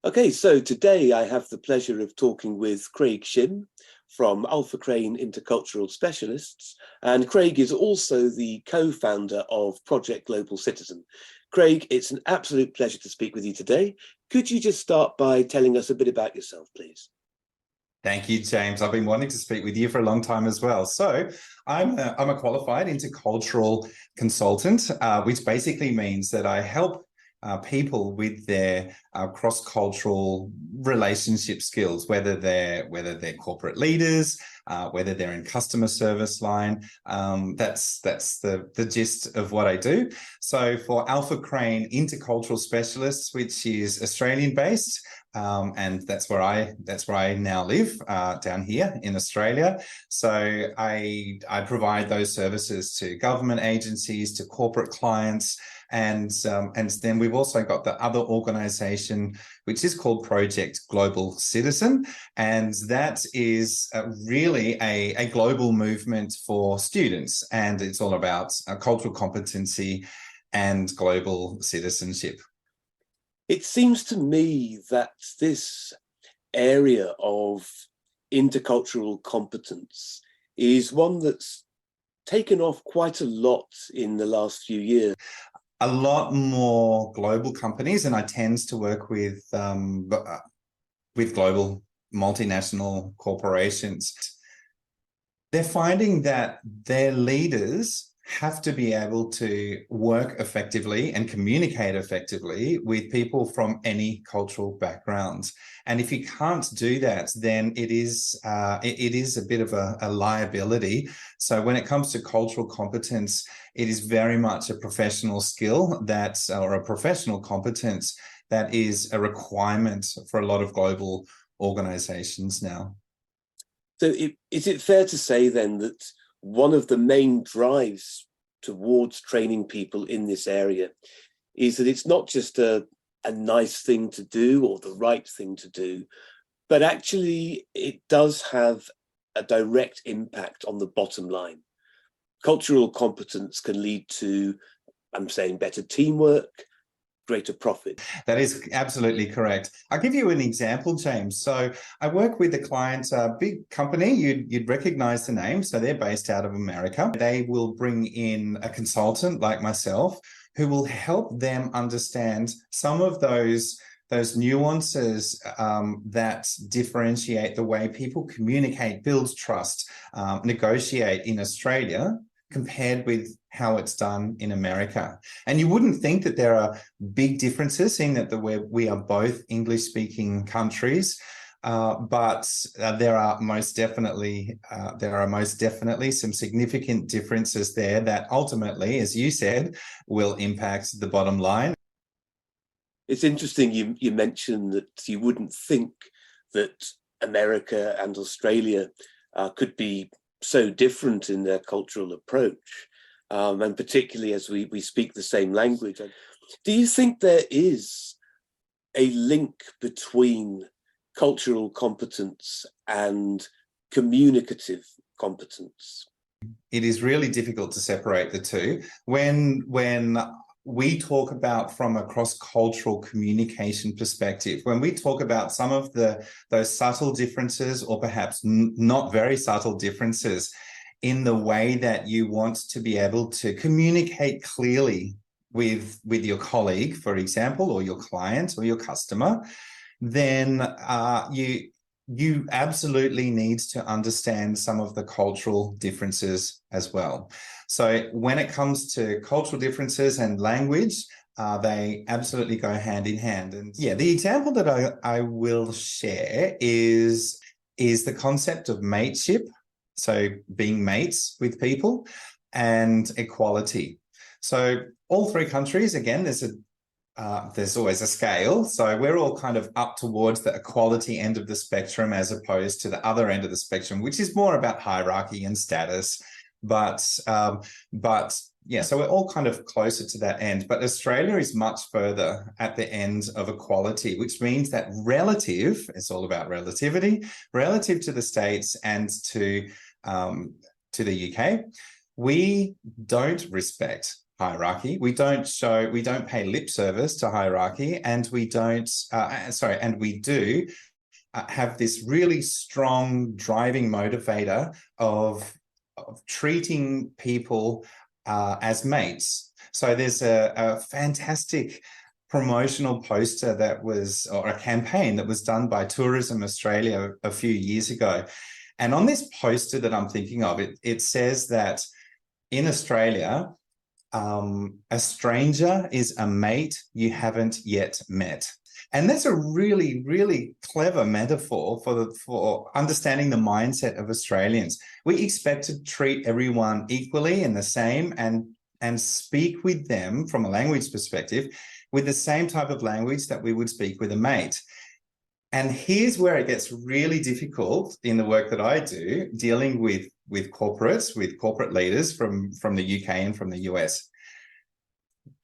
Okay, so today I have the pleasure of talking with Craig Shim from 𝗹𝗶𝗃𝗵 Intercultural Specialists, and Craig is also the co-founder of Project Global Citizen. Craig, it's an absolute pleasure to speak with you today. Could you just start by telling us a bit about yourself, please? Thank you, James. I've been wanting to speak with you for a long time as well. So I'm a qualified intercultural consultant, which basically means that I help people with their cross-cultural relationship skills, whether they're corporate leaders, whether they're in customer service line. That's the gist of what I do. So for 𝗹𝗶𝗃𝗵 Intercultural Specialists, which is Australian-based, and that's where I now live, down here in Australia. So I provide those services to government agencies, to corporate clients, and then we've also got the other organization, which is called Project Global Citizen, and that is really a global movement for students, and it's all about cultural competency and global citizenship. It seems to me that this area of intercultural competence is one that's taken off quite a lot in the last few years. A lot more global companies, and I tend to work with global multinational corporations. They're finding that their leaders have to be able to work effectively and communicate effectively with people from any cultural background. And if you can't do that, then it is a bit of a liability. So when it comes to cultural competence, it is very much a professional skill or a professional competence that is a requirement for a lot of global organizations now. So is it fair to say then that one of the main drives towards training people in this area is that it's not just a nice thing to do or the right thing to do, but actually it does have a direct impact on the bottom line? Cultural competence can lead to, I'm saying, better teamwork, greater profit. That is absolutely correct. I'll give you an example, James. So I work with a client, a big company, you'd recognize the name. So they're based out of America. They will bring in a consultant like myself who will help them understand some of those nuances that differentiate the way people communicate, build trust, negotiate in Australia compared with how it's done in America. And you wouldn't think that there are big differences, seeing that we are both English-speaking countries, but there are most definitely some significant differences there that ultimately, as you said, will impact the bottom line. It's interesting you mentioned that you wouldn't think that America and Australia could be so different in their cultural approach, and particularly as we speak the same language. Do you think there is a link between cultural competence and communicative competence? It is really difficult to separate the two. When we talk about from a cross-cultural communication perspective, when we talk about some of those subtle differences, or perhaps not very subtle differences in the way that you want to be able to communicate clearly with your colleague, for example, or your client or your customer, then you absolutely need to understand some of the cultural differences as well. So when it comes to cultural differences and language, they absolutely go hand in hand. And yeah, the example that I will share is the concept of mateship, so being mates with people, and equality. So all three countries, again, there's always a scale. So we're all kind of up towards the equality end of the spectrum, as opposed to the other end of the spectrum, which is more about hierarchy and status. But yeah, so we're all kind of closer to that end. But Australia is much further at the end of equality, which means that it's all about relativity, relative to the States and to the UK, we don't respect hierarchy. We don't pay lip service to hierarchy, and we don't, and we do have this really strong driving motivator of treating people as mates. So there's a fantastic promotional poster that was, or a campaign that was done by Tourism Australia a few years ago. And on this poster that I'm thinking of, it says that in Australia, a stranger is a mate you haven't yet met. And that's a really, really clever metaphor for understanding the mindset of Australians. We expect to treat everyone equally and the same, and speak with them from a language perspective with the same type of language that we would speak with a mate. And here's where it gets really difficult in the work that I do, dealing with corporates, with corporate leaders from the UK and from the US.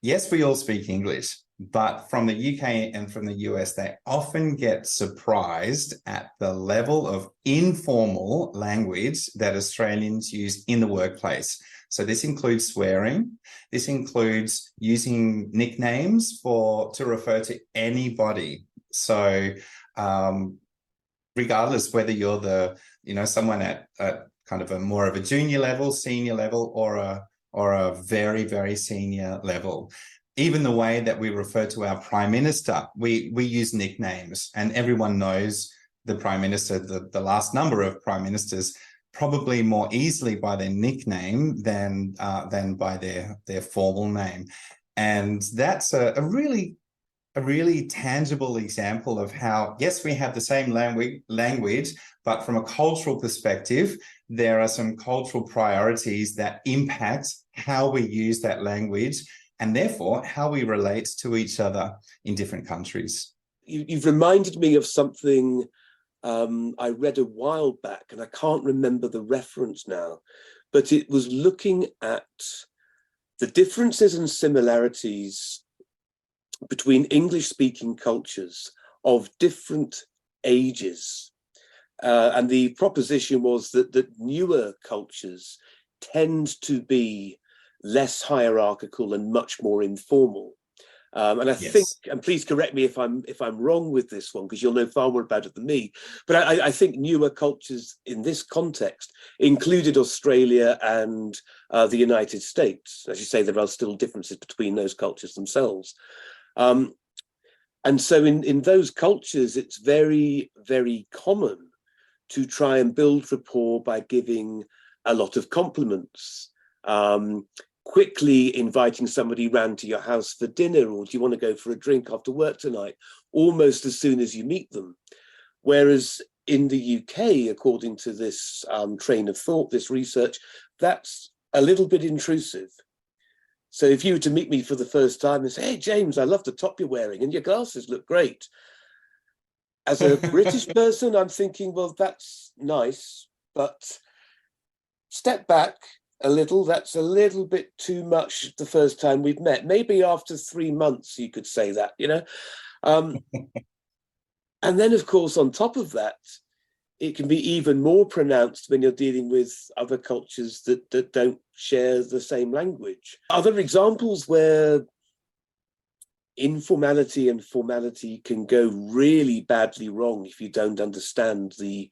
Yes, we all speak English, but from the UK and from the US, they often get surprised at the level of informal language that Australians use in the workplace. So this includes swearing. This includes using nicknames to refer to anybody. So regardless whether you're someone at kind of a more of a junior level, senior level, or a very, very senior level. Even the way that we refer to our Prime Minister, we use nicknames, and everyone knows the Prime Minister, the last number of Prime Ministers, probably more easily by their nickname than by their formal name. And that's a really tangible example of how, yes, we have the same language, but from a cultural perspective, there are some cultural priorities that impact how we use that language, and therefore how we relate to each other in different countries. You've reminded me of something I read a while back, and I can't remember the reference now, but it was looking at the differences and similarities between English-speaking cultures of different ages. And the proposition was that newer cultures tend to be less hierarchical and much more informal. And I think, and please correct me if I'm wrong with this one, because you'll know far more about it than me, but I think newer cultures in this context included Australia and the United States. As you say, there are still differences between those cultures themselves. And so in those cultures, it's very, very common to try and build rapport by giving a lot of compliments, quickly inviting somebody round to your house for dinner, or do you want to go for a drink after work tonight, almost as soon as you meet them. Whereas in the UK, according to this train of thought, this research, that's a little bit intrusive. So if you were to meet me for the first time and say, "Hey, James, I love the top you're wearing and your glasses look great." As a British person, I'm thinking, well, that's nice, but step back a little. That's a little bit too much the first time we've met. Maybe after 3 months, you could say that, And then, of course, on top of that, it can be even more pronounced when you're dealing with other cultures that don't share the same language. Are there examples where informality and formality can go really badly wrong if you don't understand the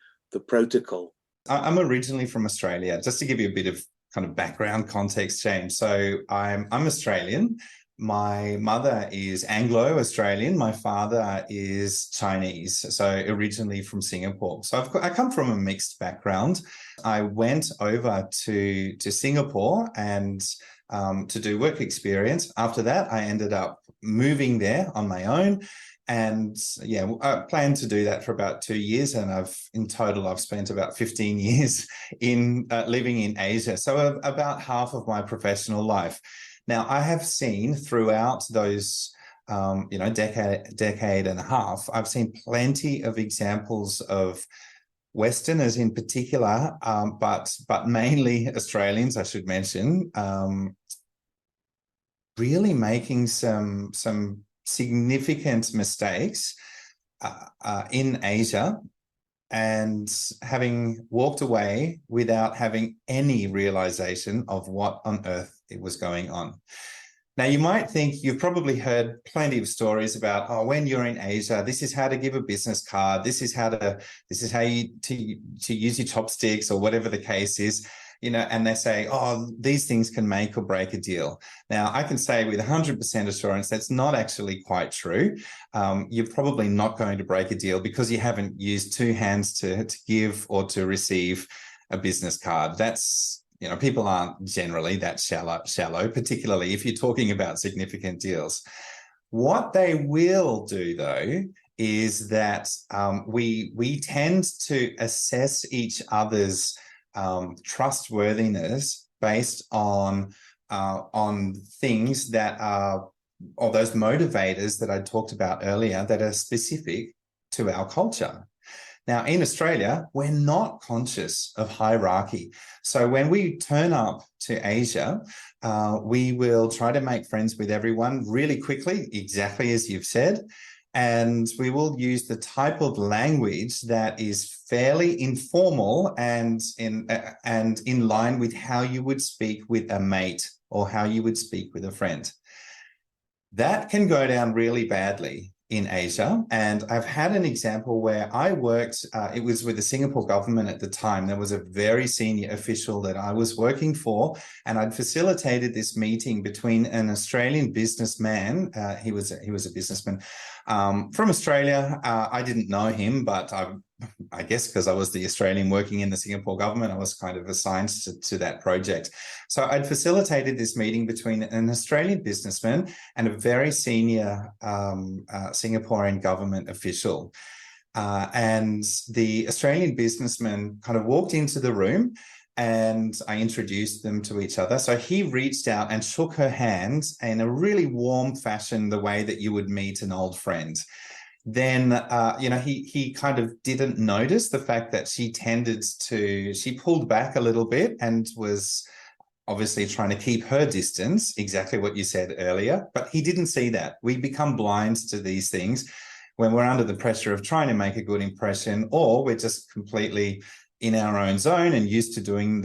protocol? I'm originally from Australia. Just to give you a bit of kind of background context, James. So I'm Australian. My mother is Anglo-Australian. My father is Chinese, so originally from Singapore. So I come from a mixed background. I went over to Singapore and to do work experience. After that, I ended up moving there on my own. And yeah, I planned to do that for about 2 years, and in total I've spent about 15 years in living in Asia. So about half of my professional life. Now, I have seen throughout those, decade and a half, I've seen plenty of examples of Westerners in particular, but mainly Australians, I should mention, really making some significant mistakes in Asia and having walked away without having any realization of what on earth it was going on. Now, you might think you've probably heard plenty of stories about, oh, when you're in Asia, this is how to give a business card. This is how you to use your chopsticks or whatever the case is, and they say, oh, these things can make or break a deal. Now, I can say with 100% assurance, that's not actually quite true. You're probably not going to break a deal because you haven't used two hands to give or to receive a business card. That's, people aren't generally that shallow, particularly if you're talking about significant deals. What they will do, though, is that we tend to assess each other's trustworthiness based on things that are, or those motivators that I talked about earlier that are specific to our culture. Now, in Australia, we're not conscious of hierarchy. So when we turn up to Asia, we will try to make friends with everyone really quickly, exactly as you've said. And we will use the type of language that is fairly informal and in line with how you would speak with a mate or how you would speak with a friend. That can go down really badly in Asia. And I've had an example where I worked, it was with the Singapore government at the time. There was a very senior official that I was working for, and I'd facilitated this meeting between an Australian businessman. He was a businessman from Australia. I didn't know him, but I guess because I was the Australian working in the Singapore government, I was kind of assigned to that project. So I'd facilitated this meeting between an Australian businessman and a very senior Singaporean government official. And the Australian businessman kind of walked into the room and I introduced them to each other. So he reached out and shook her hand in a really warm fashion, the way that you would meet an old friend. Then, he kind of didn't notice the fact that she pulled back a little bit and was obviously trying to keep her distance, exactly what you said earlier, but he didn't see that. We become blind to these things when we're under the pressure of trying to make a good impression, or we're just completely in our own zone and used to doing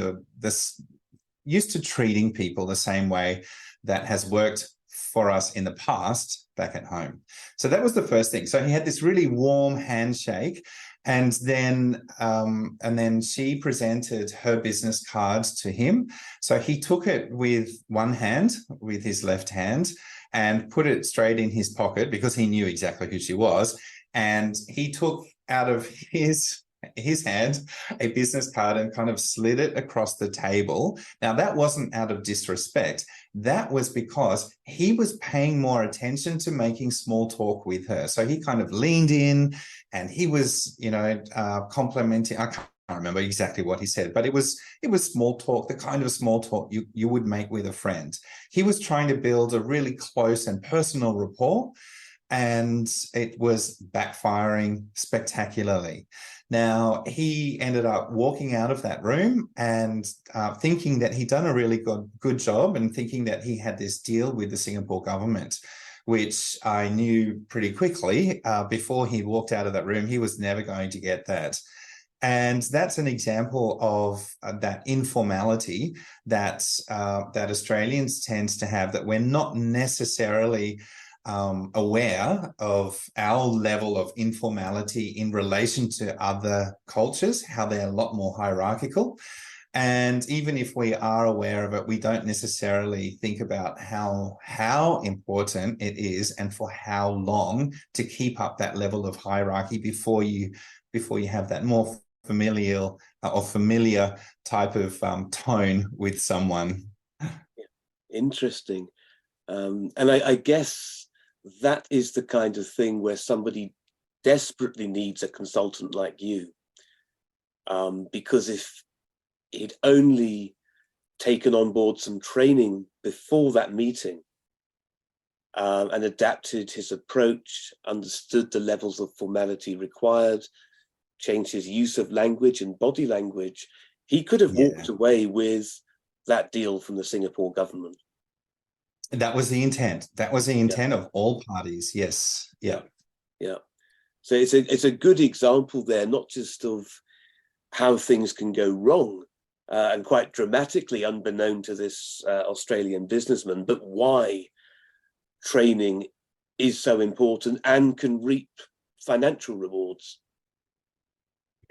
used to treating people the same way that has worked for us in the past back at home. So that was the first thing. So he had this really warm handshake, and then she presented her business cards to him. So he took it with one hand, with his left hand, and put it straight in his pocket because he knew exactly who she was. And he took out of his hand a business card and kind of slid it across the table. Now, that wasn't out of disrespect. That was because he was paying more attention to making small talk with her. So he kind of leaned in and he was, complimenting. I can't remember exactly what he said, but it was small talk, the kind of small talk you would make with a friend. He was trying to build a really close and personal rapport, and it was backfiring spectacularly. Now, he ended up walking out of that room and thinking that he'd done a really good job, and thinking that he had this deal with the Singapore government, which I knew pretty quickly before he walked out of that room, he was never going to get that. And that's an example of that informality that Australians tend to have, that we're not necessarily aware of our level of informality in relation to other cultures, how they're a lot more hierarchical. And even if we are aware of it, we don't necessarily think about how important it is and for how long to keep up that level of hierarchy before you have that more familial or familiar type of tone with someone. Interesting. And I guess that is the kind of thing where somebody desperately needs a consultant like you. Because if he'd only taken on board some training before that meeting and adapted his approach, understood the levels of formality required, changed his use of language and body language, he could have walked away with that deal from the Singapore government. That was the intent. That was the intent of all parties. Yes. Yeah. So it's a good example there, not just of how things can go wrong, and quite dramatically unbeknown to this Australian businessman, but why training is so important and can reap financial rewards.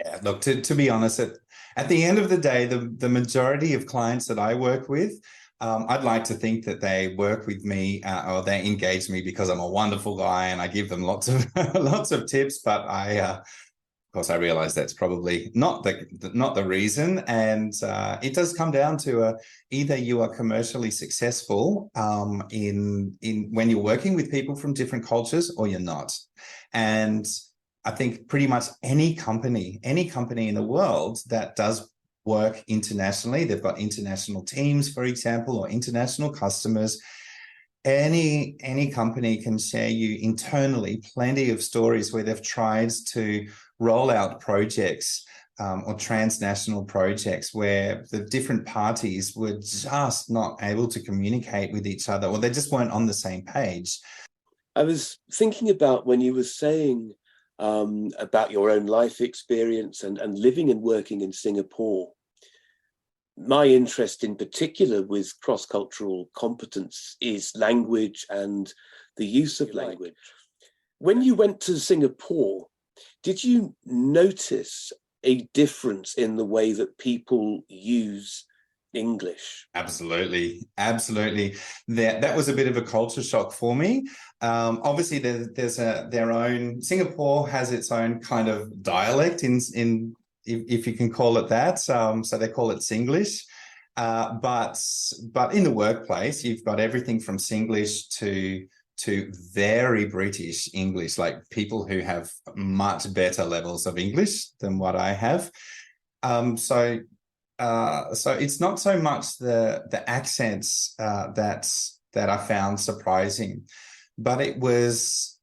Yeah, look, to be honest, at the end of the day, the majority of clients that I work with, I'd like to think that they work with me or they engage me because I'm a wonderful guy and I give them lots of lots of tips. But of course, I realize that's probably not the reason, and it does come down to either you are commercially successful in when you're working with people from different cultures, or you're not. And I think pretty much any company in the world that does work internationally, they've got international teams, for example, or international customers. Any company can share you internally plenty of stories where they've tried to roll out projects or transnational projects where the different parties were just not able to communicate with each other, or they just weren't on the same page. I was thinking about when you were saying about your own life experience and living and working in Singapore. My interest in particular with cross-cultural competence is language and the use of language. When you went to Singapore, did you notice a difference in the way that people use English? Absolutely. That was a bit of a culture shock for me. Obviously, there's their own. Singapore has its own kind of dialect in if you can call it that. So they call it Singlish. But in the workplace, you've got everything from Singlish to very British English, like people who have much better levels of English than what I have. So it's not so much the accents that I found surprising, but it was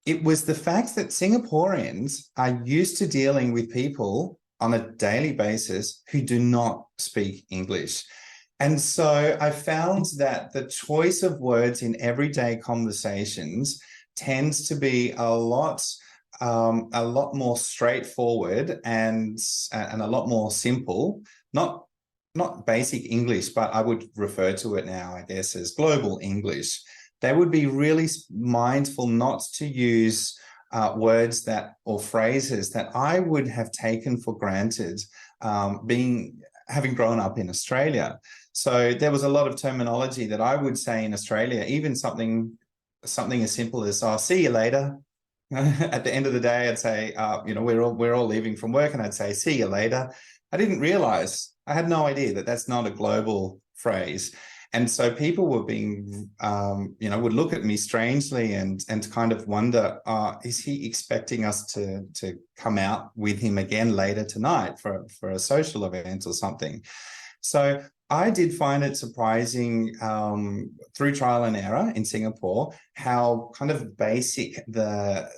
the fact that Singaporeans are used to dealing with people on a daily basis who do not speak English. And so I found that the choice of words in everyday conversations tends to be a lot more straightforward and a lot more simple, not basic English, but I would refer to it now, I guess, as global English. They would be really mindful not to use words or phrases that I would have taken for granted, having grown up in Australia. So there was a lot of terminology that I would say in Australia, even something as simple as "I'll see you later." At the end of the day, I'd say, we're all leaving from work, and I'd say, "See you later." I didn't realize, I had no idea that that's not a global phrase. And so people were being, would look at me strangely and kind of wonder, is he expecting us to come out with him again later tonight for a social event or something? So I did find it surprising through trial and error in Singapore how kind of basic the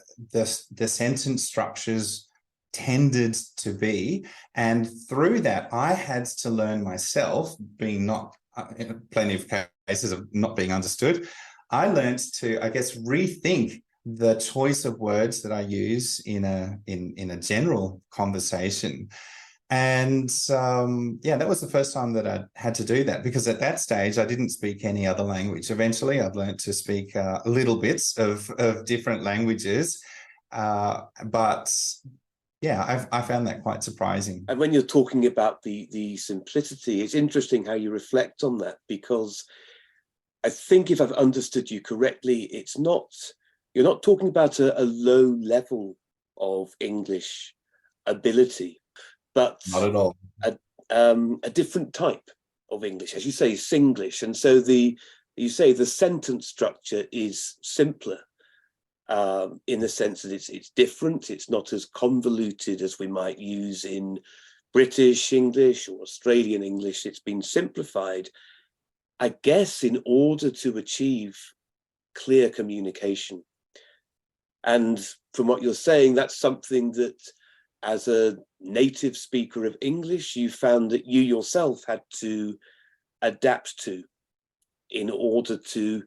sentence structures tended to be. And through that, I had to learn myself, being not in plenty of cases of not being understood, I learned to, I guess, rethink the choice of words that I use in a general conversation. And that was the first time that I had to do that, because at that stage, I didn't speak any other language. Eventually, I've learned to speak little bits of different languages. But yeah, I found that quite surprising. And when you're talking about the simplicity, it's interesting how you reflect on that, because I think if I've understood you correctly, you're not talking about a low level of English ability, but not at all. A different type of English, as you say, Singlish. And so you say the sentence structure is simpler. In the sense that it's different, it's not as convoluted as we might use in British English or Australian English. It's been simplified, I guess, in order to achieve clear communication. And from what you're saying, that's something that, as a native speaker of English, you found that you yourself had to adapt to in order to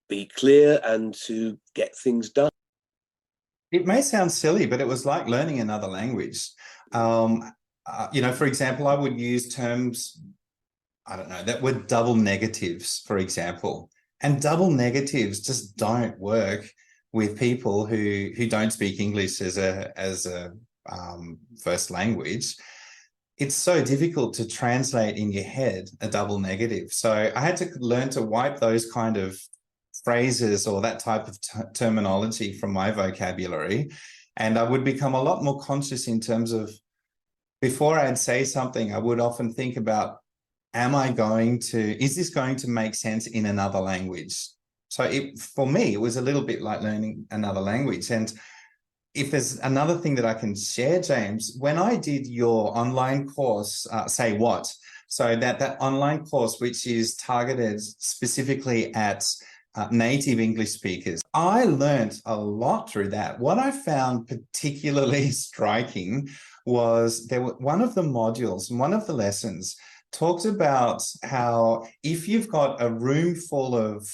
be clear and to get things done. It may sound silly, but it was like learning another language. For example, I would use terms, I don't know, that were double negatives, for example. And double negatives just don't work with people who don't speak English as a first language. It's so difficult to translate in your head a double negative. So I had to learn to wipe those kind of phrases or that type of terminology from my vocabulary. And I would become a lot more conscious in terms of, before I'd say something, I would often think about, is this going to make sense in another language? So for me, it was a little bit like learning another language. And if there's another thing that I can share, James, when I did your online course, Say What? So that online course, which is targeted specifically at native English speakers, I learned a lot through that. What I found particularly striking was one of the modules, one of the lessons talked about how if you've got a room full of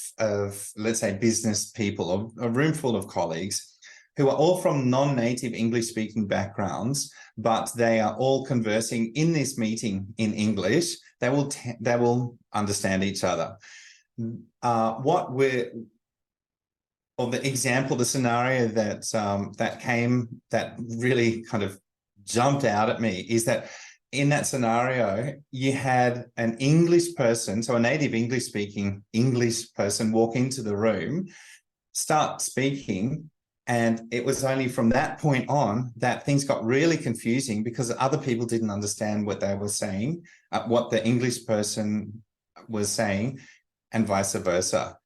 let's say business people, or a room full of colleagues who are all from non-native English speaking backgrounds, but they are all conversing in this meeting in English, they will understand each other. The scenario that really kind of jumped out at me is that in that scenario, you had an English person, so a native English speaking English person, walk into the room, start speaking, and it was only from that point on that things got really confusing because other people didn't understand what they were saying, what the English person was saying, and vice versa.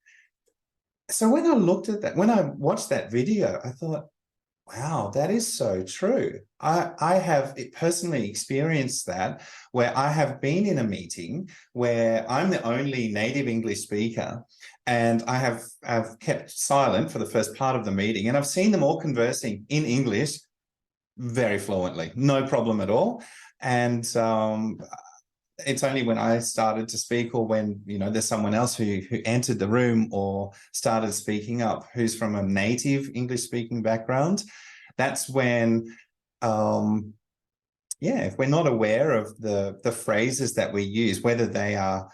So when I looked at that, when I watched that video, I thought, wow, that is so true. I have personally experienced that, where I have been in a meeting where I'm the only native English speaker, and I've kept silent for the first part of the meeting, and I've seen them all conversing in English very fluently, no problem at all. And it's only when I started to speak, or when, there's someone else who entered the room or started speaking up who's from a native English speaking background, that's when, if we're not aware of the phrases that we use, whether they are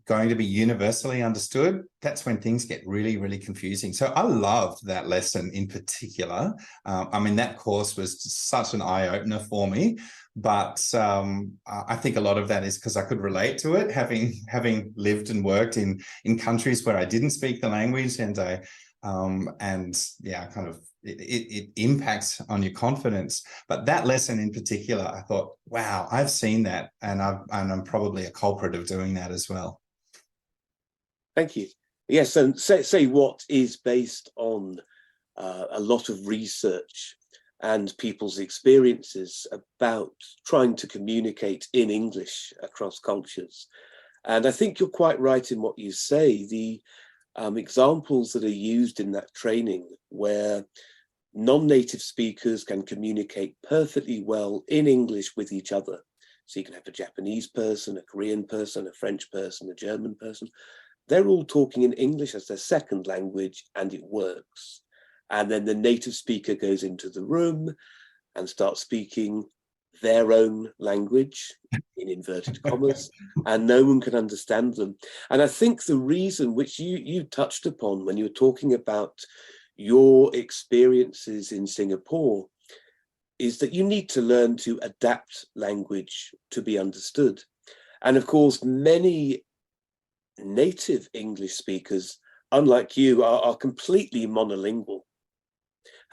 going to be universally understood, that's when things get really, really confusing. So I loved that lesson in particular. That course was such an eye-opener for me. But I think a lot of that is because I could relate to it, having lived and worked in countries where I didn't speak the language, and it impacts on your confidence. But that lesson in particular, I thought, wow, I've seen that, and I'm probably a culprit of doing that as well. Thank you. Yes, and Say What is based on a lot of research and people's experiences about trying to communicate in English across cultures. And I think you're quite right in what you say. The examples that are used in that training, where non-native speakers can communicate perfectly well in English with each other. So you can have a Japanese person, a Korean person, a French person, a German person. They're all talking in English as their second language, and it works. And then the native speaker goes into the room and starts speaking their own language, in inverted commas, and no one can understand them. And I think the reason, which you touched upon when you were talking about your experiences in Singapore, is that you need to learn to adapt language to be understood. And of course, many native English speakers, unlike you, are completely monolingual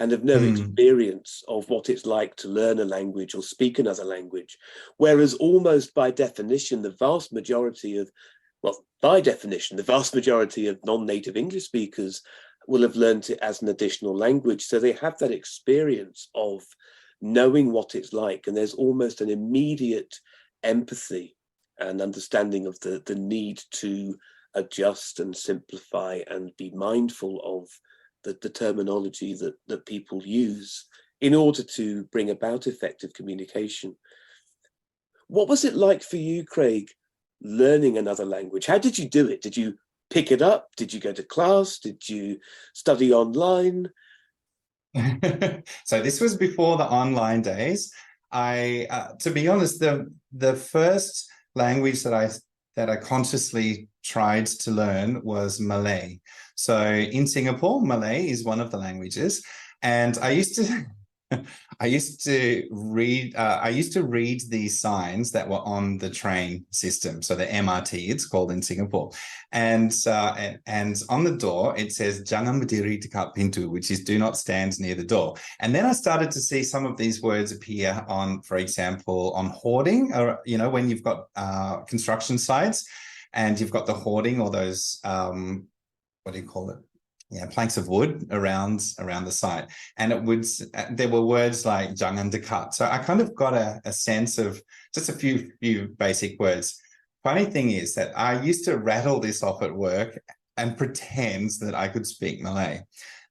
and have no experience of what it's like to learn a language or speak another language. Whereas almost by definition, the vast majority of non-native English speakers will have learned it as an additional language. So they have that experience of knowing what it's like. And there's almost an immediate empathy and understanding of the need to adjust and simplify and be mindful of the terminology that people use in order to bring about effective communication. What was it like for you, Craig, learning another language? How did you do it? Did you pick it up? Did you go to class? Did you study online? So this was before the online days. To be honest, the first language that I that I consciously tried to learn was Malay. So in Singapore, Malay is one of the languages, and I used to I used to read these signs that were on the train system. So the MRT, it's called in Singapore. And on the door, it says, "Jangan berdiri dekat pintu," which is do not stand near the door. And then I started to see some of these words appear on, for example, on hoarding, or, you know, when you've got construction sites and you've got the hoarding, or those, what do you call it? Yeah, planks of wood around the site, and there were words like "jangan dekat." So I kind of got a sense of just a few basic words. Funny thing is that I used to rattle this off at work and pretend that I could speak Malay.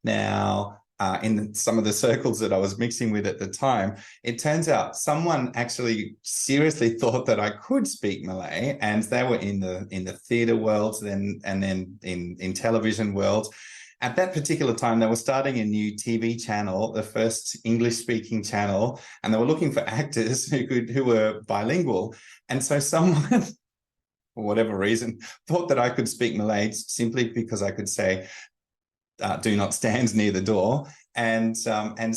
Now, in some of the circles that I was mixing with at the time, it turns out someone actually seriously thought that I could speak Malay, and they were in the theatre world, and then in television world. At that particular time, they were starting a new TV channel, the first English-speaking channel, and they were looking for actors who were bilingual. And so someone, for whatever reason, thought that I could speak Malay simply because I could say, "Do not stand near the door." And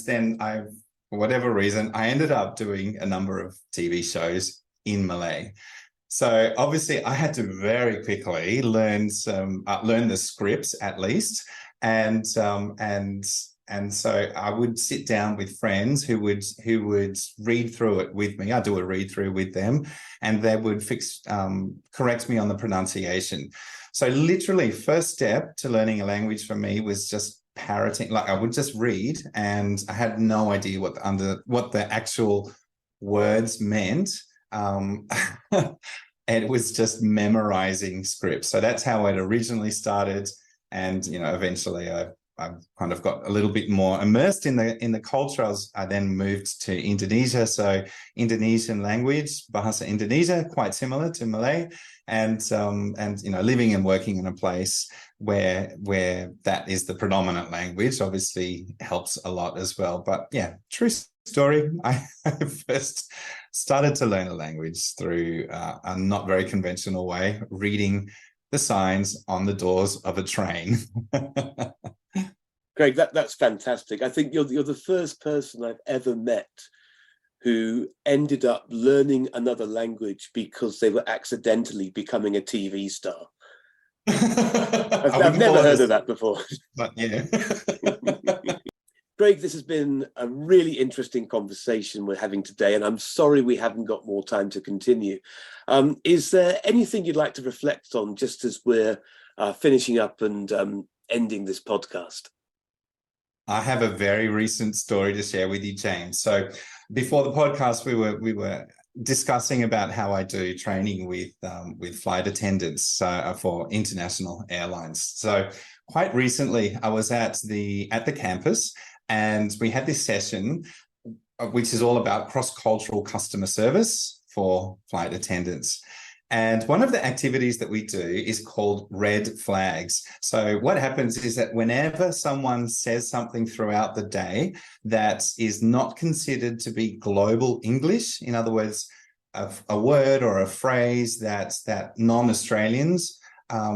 then for whatever reason, I ended up doing a number of TV shows in Malay. So obviously, I had to very quickly learn the scripts at least. And so I would sit down with friends who would read through it with me. I do a read through with them, and they would correct me on the pronunciation. So literally, first step to learning a language for me was just parroting. Like, I would just read, and I had no idea what the actual words meant. It was just memorizing scripts. So that's how it originally started. And, you know, eventually I've kind of got a little bit more immersed in the culture. I then moved to Indonesia. So Indonesian language, Bahasa Indonesia, quite similar to Malay. And you know, living and working in a place where that is the predominant language obviously helps a lot as well. But yeah, true story. I first started to learn a language through a not very conventional way, reading the signs on the doors of a train. Craig, that's fantastic. I think you're the first person I've ever met who ended up learning another language because they were accidentally becoming a TV star. I've never heard of that before. But yeah. Craig, this has been a really interesting conversation we're having today, and I'm sorry we haven't got more time to continue. Is there anything you'd like to reflect on just as we're finishing up and ending this podcast? I have a very recent story to share with you, James. So before the podcast, we were discussing about how I do training with flight attendants for international airlines. So quite recently, I was at the campus, and we had this session, which is all about cross-cultural customer service for flight attendants. And one of the activities that we do is called red flags. So what happens is that whenever someone says something throughout the day that is not considered to be global English, in other words, a word or a phrase that non-Australians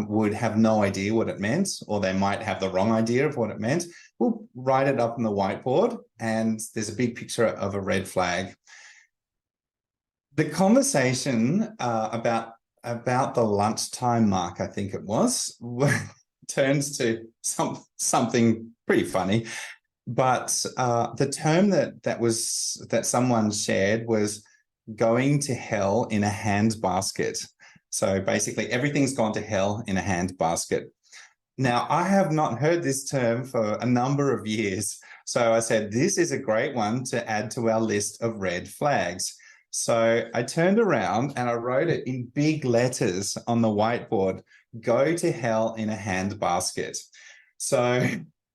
would have no idea what it meant, or they might have the wrong idea of what it meant, we'll write it up on the whiteboard, and there's a big picture of a red flag. The conversation about the lunchtime mark, I think it was, turns to something pretty funny. But the term that someone shared was going to hell in a handbasket. So basically, everything's gone to hell in a handbasket. Now, I have not heard this term for a number of years. So I said, this is a great one to add to our list of red flags. So I turned around and I wrote it in big letters on the whiteboard, go to hell in a handbasket. So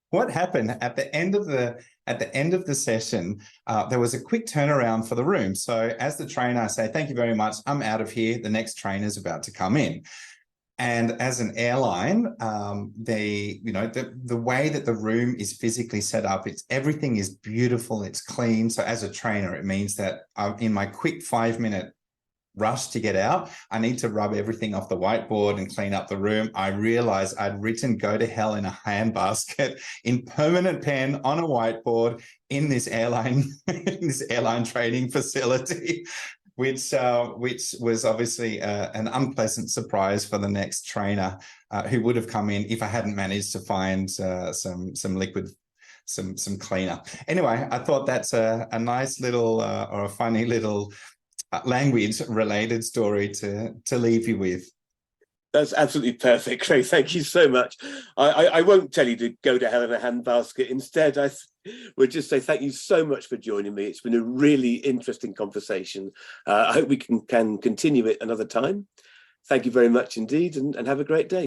what happened at the end of the session, there was a quick turnaround for the room. So as the trainer, I say, thank you very much. I'm out of here. The next trainer is about to come in. And as an airline, the way that the room is physically set up, everything is beautiful, it's clean. So as a trainer, it means that in my quick 5-minute rush to get out. I need to rub everything off the whiteboard and clean up the room. I realized I'd written "Go to hell in a handbasket" in permanent pen on a whiteboard in this airline training facility, which was obviously an unpleasant surprise for the next trainer who would have come in if I hadn't managed to find some liquid, some cleaner. Anyway, I thought that's a nice little or a funny little language-related story to leave you with. That's absolutely perfect, Craig. Thank you so much. I won't tell you to go to hell in a handbasket. Instead, I would just say thank you so much for joining me. It's been a really interesting conversation. I hope we can continue it another time. Thank you very much indeed, and have a great day.